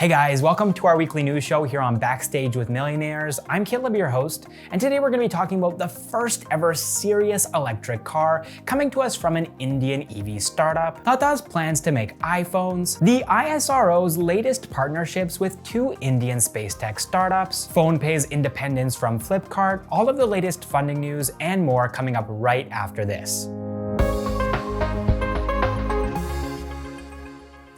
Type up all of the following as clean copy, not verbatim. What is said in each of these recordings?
Hey guys, welcome to our weekly news show here on Backstage with Millionaires. I'm Caleb, your host, and today we're going to be talking about the first ever serious electric car coming to us from an Indian EV startup, Tata's plans to make iPhones, the ISRO's latest partnerships with two Indian Spacetech startups, PhonePe's independence from Flipkart, all of the latest funding news, and more coming up right after this.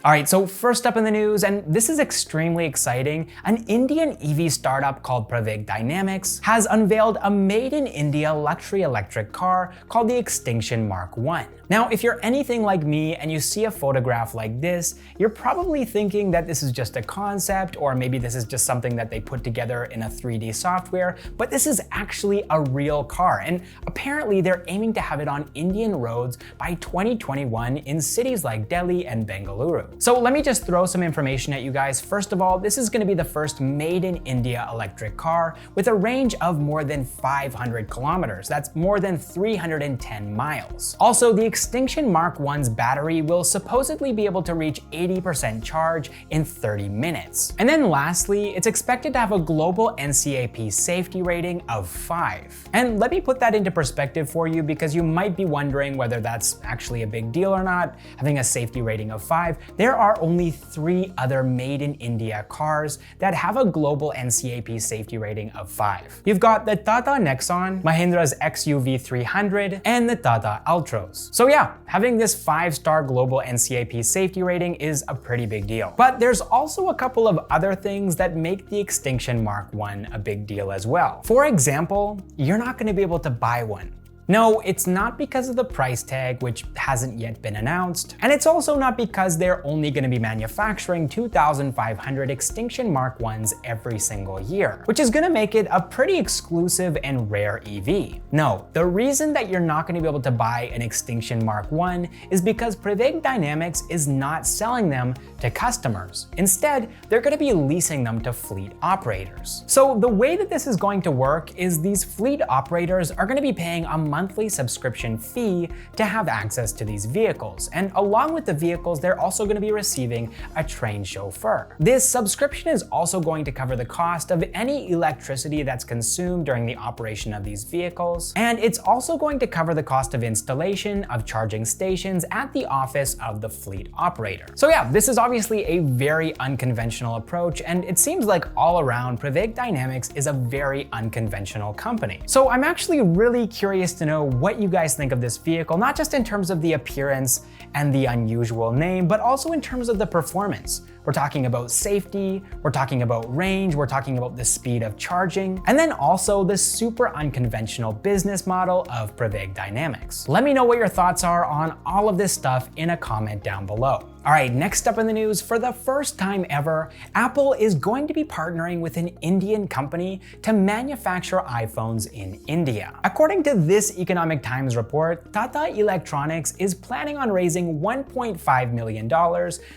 All right, so first up in the news, and this is extremely exciting, an Indian EV startup called Pravaig Dynamics has unveiled a made-in-India luxury electric car called the Extinction Mark 1. Now, if you're anything like me and you see a photograph like this, you're probably thinking that this is just a concept, or maybe this is just something that they put together in a 3D software, but this is actually a real car, and apparently they're aiming to have it on Indian roads by 2021 in cities like Delhi and Bengaluru. So let me just throw some information at you guys. First of all, this is going to be the first made-in-India electric car with a range of more than 500 kilometers. That's more than 310 miles. Also, the Extinction Mark 1's battery will supposedly be able to reach 80% charge in 30 minutes. And then lastly, it's expected to have a global NCAP safety rating of 5. And let me put that into perspective for you, because you might be wondering whether that's actually a big deal or not, having a safety rating of 5. There are only 3 other made-in-India cars that have a global NCAP safety rating of 5. You've got the Tata Nexon, Mahindra's XUV 300, and the Tata Altros. So yeah, having this 5-star global NCAP safety rating is a pretty big deal. But there's also a couple of other things that make the Extinction Mark 1 a big deal as well. For example, you're not going to be able to buy one. No, it's not because of the price tag, which hasn't yet been announced. And it's also not because they're only going to be manufacturing 2,500 Extinction Mark 1s every single year, which is going to make it a pretty exclusive and rare EV. No, the reason that you're not going to be able to buy an Extinction Mark 1 is because Pravaig Dynamics is not selling them to customers. Instead, they're going to be leasing them to fleet operators. So the way that this is going to work is these fleet operators are going to be paying a monthly subscription fee to have access to these vehicles. And along with the vehicles, they're also going to be receiving a trained chauffeur. This subscription is also going to cover the cost of any electricity that's consumed during the operation of these vehicles. And it's also going to cover the cost of installation of charging stations at the office of the fleet operator. So yeah, this is obviously a very unconventional approach, and it seems like all around Pravaig Dynamics is a very unconventional company. So I'm actually really curious to know what you guys think of this vehicle, not just in terms of the appearance and the unusual name, but also in terms of the performance. We're talking about safety, we're talking about range, we're talking about the speed of charging, and then also the super unconventional business model of Pravaig Dynamics. Let me know what your thoughts are on all of this stuff in a comment down below. All right, next up in the news, for the first time ever, Apple is going to be partnering with an Indian company to manufacture iPhones in India. According to this Economic Times report, Tata Electronics is planning on raising $1.5 million,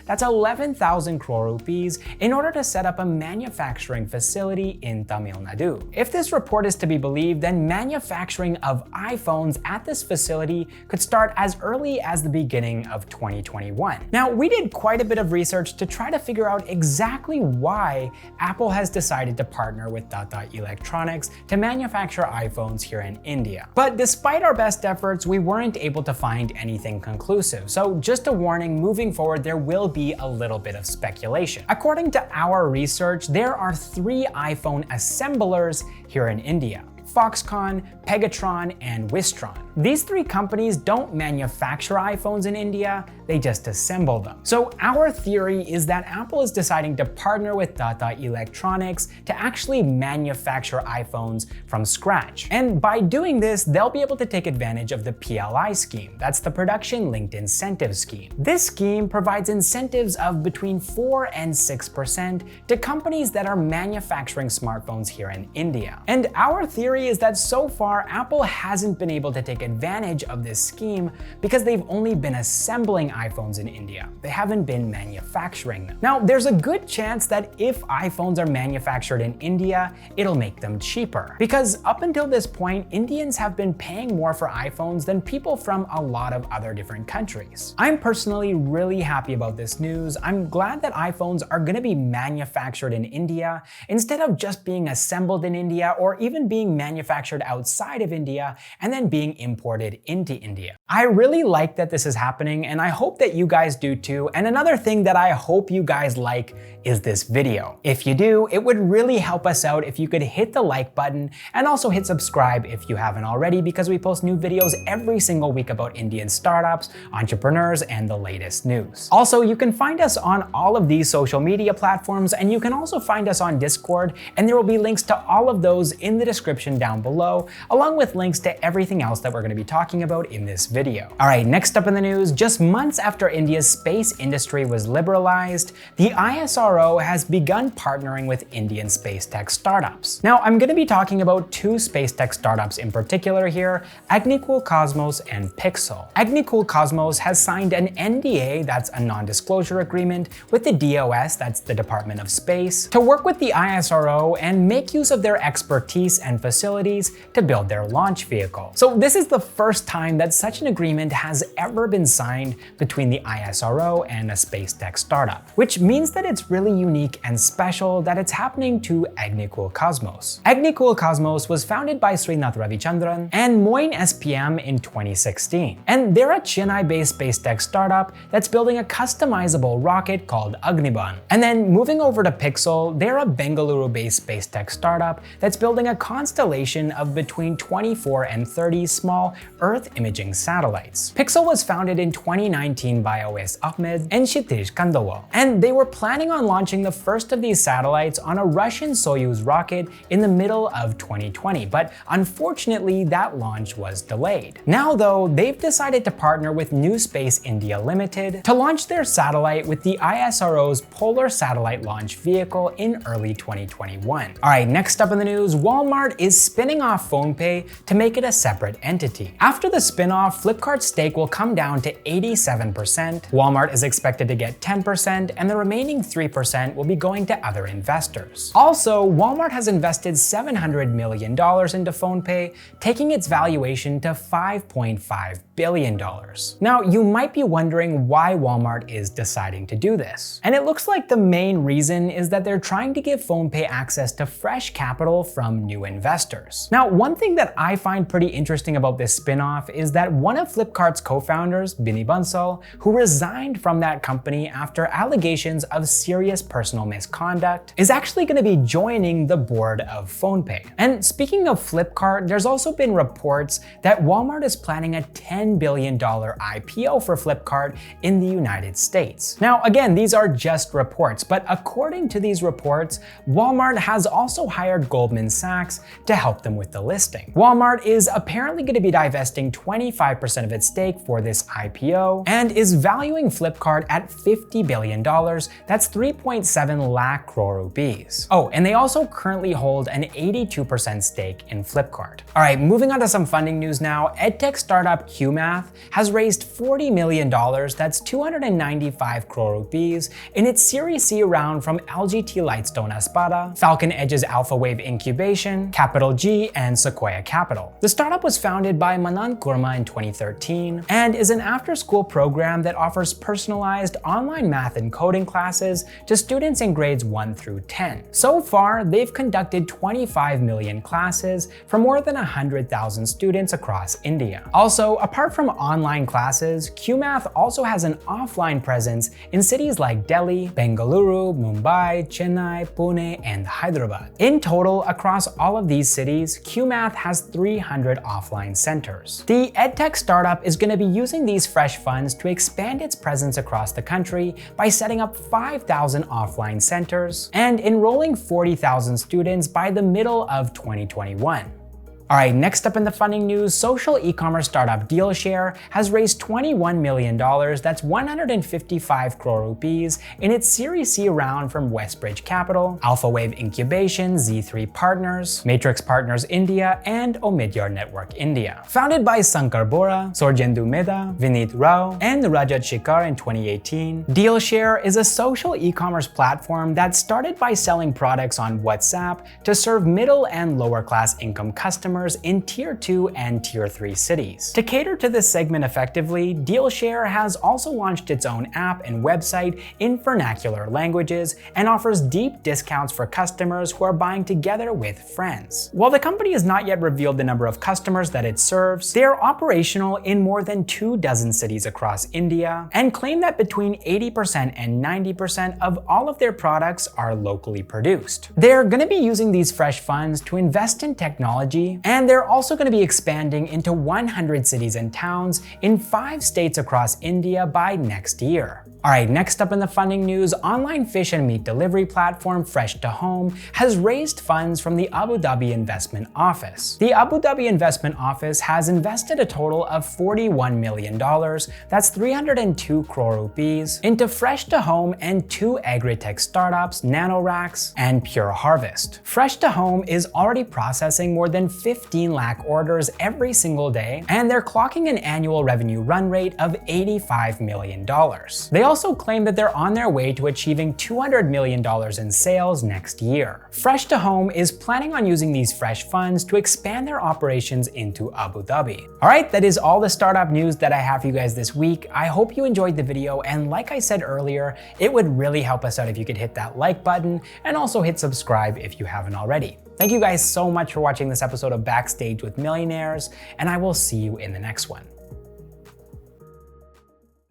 that's 11,000 crore rupees, in order to set up a manufacturing facility in Tamil Nadu. If this report is to be believed, then manufacturing of iPhones at this facility could start as early as the beginning of 2021. Now, we did quite a bit of research to try to figure out exactly why Apple has decided to partner with Tata Electronics to manufacture iPhones here in India. But despite our best efforts, we weren't able to find anything conclusive. So just a warning, moving forward, there will be a little bit of speculation. According to our research, there are 3 iPhone assemblers here in India: Foxconn, Pegatron, and Wistron. These 3 companies don't manufacture iPhones in India, they just assemble them. So our theory is that Apple is deciding to partner with Tata Electronics to actually manufacture iPhones from scratch. And by doing this, they'll be able to take advantage of the PLI scheme. That's the Production Linked Incentive Scheme. This scheme provides incentives of between 4 and 6% to companies that are manufacturing smartphones here in India. And our theory is that so far, Apple hasn't been able to take take advantage of this scheme because they've only been assembling iPhones in India. They haven't been manufacturing them. Now, there's a good chance that if iPhones are manufactured in India, it'll make them cheaper. Because up until this point, Indians have been paying more for iPhones than people from a lot of other different countries. I'm personally really happy about this news. I'm glad that iPhones are going to be manufactured in India instead of just being assembled in India or even being manufactured outside of India and then being imported into India. I really like that this is happening, and I hope that you guys do too. And another thing that I hope you guys like is this video. If you do, it would really help us out if you could hit the like button and also hit subscribe if you haven't already, because we post new videos every single week about Indian startups, entrepreneurs, and the latest news. Also, you can find us on all of these social media platforms, and you can also find us on Discord, and there will be links to all of those in the description down below, along with links to everything else that we're going to be talking about in this video. All right, next up in the news, just months after India's space industry was liberalized, the ISRO has begun partnering with Indian space tech startups. Now, I'm going to be talking about two space tech startups in particular here, Agnikul Cosmos and Pixxel. Agnikul Cosmos has signed an NDA, that's a non-disclosure agreement, with the DOS, that's the Department of Space, to work with the ISRO and make use of their expertise and facilities to build their launch vehicle. So this is the first time that such an agreement has ever been signed between the ISRO and a space tech startup, which means that it's really unique and special that it's happening to Agnikul Cosmos. Agnikul Cosmos was founded by Srinath Ravichandran and Moin SPM in 2016. And they're a Chennai-based space tech startup that's building a customizable rocket called Agniban. And then moving over to Pixxel, they're a Bengaluru-based space tech startup that's building a constellation of between 24 and 30 small Earth imaging satellites. Pixxel was founded in 2019 by OS Ahmed and Kshitish Kandawal, and they were planning on launching the first of these satellites on a Russian Soyuz rocket in the middle of 2020, but unfortunately that launch was delayed. Now though, they've decided to partner with New Space India Limited to launch their satellite with the ISRO's Polar Satellite Launch Vehicle in early 2021. Alright, next up in the news, Walmart is spinning off PhonePe to make it a separate entity. After the spin-off, Flipkart's stake will come down to 87%, Walmart is expected to get 10%, and the remaining 3% will be going to other investors. Also, Walmart has invested $700 million into PhonePe, taking its valuation to $5.5 billion. Now, you might be wondering why Walmart is deciding to do this. And it looks like the main reason is that they're trying to give PhonePe access to fresh capital from new investors. Now, one thing that I find pretty interesting about this spin-off is that one of Flipkart's co-founders, Binny Bansal, who resigned from that company after allegations of serious personal misconduct, is actually going to be joining the board of PhonePe. And speaking of Flipkart, there's also been reports that Walmart is planning a $10 billion IPO for Flipkart in the United States. Now, again, these are just reports, but according to these reports, Walmart has also hired Goldman Sachs to help them with the listing. Walmart is apparently going to be divesting 25% of its stake for this IPO and is valuing Flipkart at $50 billion. That's 3.7 lakh crore rupees. Oh, and they also currently hold an 82% stake in Flipkart. All right, moving on to some funding news now. EdTech startup Cuemath has raised $40 million, that's 295 crore rupees, in its Series C round from LGT Lightstone Espada, Falcon Edge's Alpha Wave Incubation, Capital G, and Sequoia Capital. The startup was founded by Manan Kurma in 2013 and is an after-school program that offers personalized online math and coding classes to students in grades 1 through 10. So far, they've conducted 25 million classes for more than 100,000 students across India. Also, apart from online classes, Cuemath also has an offline presence in cities like Delhi, Bengaluru, Mumbai, Chennai, Pune, and Hyderabad. In total, across all of these cities, Cuemath has 300 offline centers. The EdTech startup is going to be using these fresh funds to expand its presence across the country by setting up 5,000 offline centers and enrolling 40,000 students by the middle of 2021. All right, next up in the funding news, social e-commerce startup DealShare has raised $21 million, that's 155 crore rupees, in its Series C round from Westbridge Capital, AlphaWave Incubation, Z3 Partners, Matrix Partners India, and Omidyar Network India. Founded by Sankar Bora, Sorjendu Mehta, Vineet Rao, and Rajat Shikhar in 2018, DealShare is a social e-commerce platform that started by selling products on WhatsApp to serve middle and lower class income customers in Tier 2 and Tier 3 cities. To cater to this segment effectively, DealShare has also launched its own app and website in vernacular languages and offers deep discounts for customers who are buying together with friends. While the company has not yet revealed the number of customers that it serves, they are operational in more than 24 cities across India and claim that between 80% and 90% of all of their products are locally produced. They're going to be using these fresh funds to invest in technology, and they're also going to be expanding into 100 cities and towns in 5 states across India by next year. All right, next up in the funding news, online fish and meat delivery platform FreshToHome has raised funds from the Abu Dhabi Investment Office. The Abu Dhabi Investment Office has invested a total of $41 million, that's 302 crore rupees, into FreshToHome and 2 agri-tech startups, NanoRacks and Pure Harvest. FreshToHome is already processing more than 15 lakh orders every single day, and they're clocking an annual revenue run rate of $85 million. They also claim that they're on their way to achieving $200 million in sales next year. FreshToHome is planning on using these fresh funds to expand their operations into Abu Dhabi. All right, that is all the startup news that I have for you guys this week. I hope you enjoyed the video, and like I said earlier, it would really help us out if you could hit that like button and also hit subscribe if you haven't already. Thank you guys so much for watching this episode of Backstage with Millionaires, and I will see you in the next one.